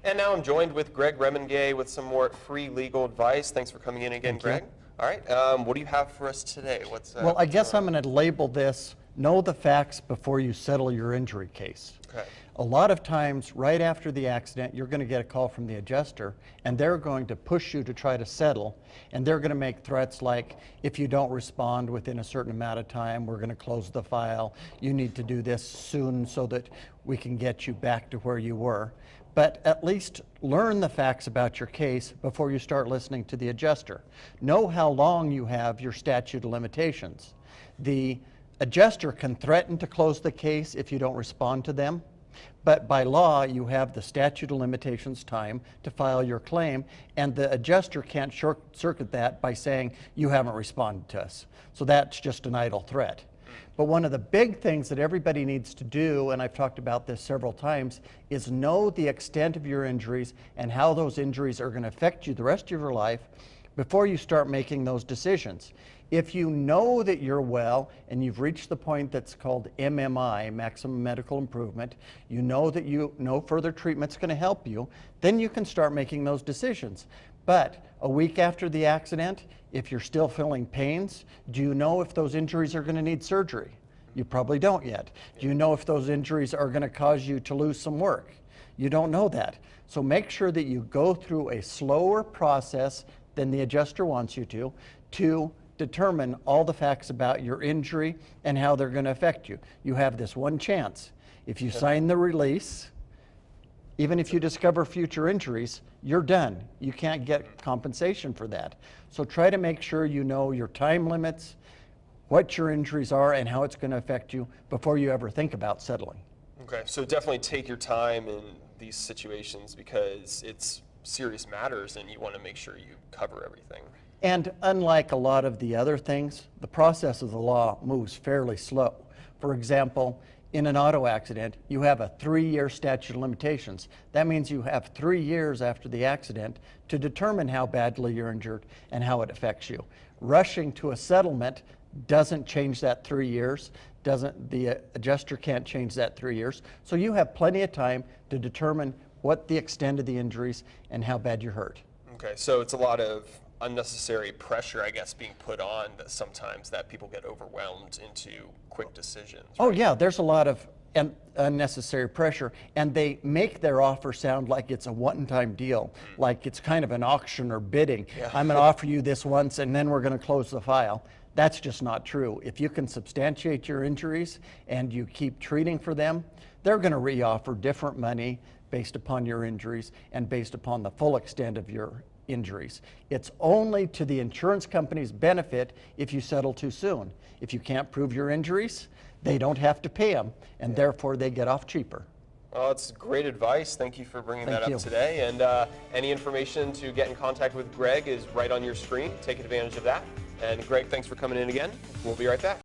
And now I'm joined with Greg Remmenga with some more free legal advice. Thanks for coming in again, Greg. All right, what do you have for us today? Well, I guess I'm going to label this, know the facts before you settle your injury case. Okay. A lot of times, right after the accident, you're going to get a call from the adjuster, and they're going to push you to try to settle, and they're going to make threats like, if you don't respond within a certain amount of time, we're going to close the file. You need to do this soon so that we can get you back to where you were. But at least learn the facts about your case before you start listening to the adjuster. Know how long you have your statute of limitations. The adjuster can threaten to close the case if you don't respond to them, but by law you have the statute of limitations time to file your claim, and the adjuster can't short circuit that by saying you haven't responded to us. So that's just an idle threat. But one of the big things that everybody needs to do, and I've talked about this several times, is know the extent of your injuries and how those injuries are going to affect you the rest of your life before you start making those decisions. If you know that you're well and you've reached the point that's called MMI, maximum medical improvement, you know that no further treatment's going to help you, then you can start making those decisions. But a week after the accident, if you're still feeling pains, do you know if those injuries are going to need surgery? You probably don't yet. Do you know if those injuries are going to cause you to lose some work? You don't know that. So make sure that you go through a slower process than the adjuster wants you to determine all the facts about your injury and how they're going to affect you. You have this one chance. If you sign the release, even if you discover future injuries, you're done. You can't get compensation for that. So try to make sure you know your time limits, what your injuries are, and how it's going to affect you before you ever think about settling. Okay, so definitely take your time in these situations because it's serious matters and you want to make sure you cover everything. And unlike a lot of the other things, the process of the law moves fairly slow. For example, in an auto accident, you have a 3-year statute of limitations. That means you have 3 years after the accident to determine how badly you're injured and how it affects you. Rushing to a settlement doesn't change that 3 years. The adjuster can't change that 3 years. So you have plenty of time to determine what the extent of the injuries and how bad you're hurt. Okay, so it's a lot of unnecessary pressure, I guess, being put on that sometimes that people get overwhelmed into quick decisions. Right? Oh yeah, there's a lot of unnecessary pressure, and they make their offer sound like it's a one-time deal, like it's kind of an auction or bidding. Yeah. I'm going to offer you this once and then we're going to close the file. That's just not true. If you can substantiate your injuries and you keep treating for them, they're going to re-offer different money based upon your injuries and based upon the full extent of your injuries. It's only to the insurance company's benefit if you settle too soon. If you can't prove your injuries, they don't have to pay them, and therefore they get off cheaper. Well, that's great advice. Thank you for bringing that up today. And any information to get in contact with Greg is right on your screen. Take advantage of that. And Greg, thanks for coming in again. We'll be right back.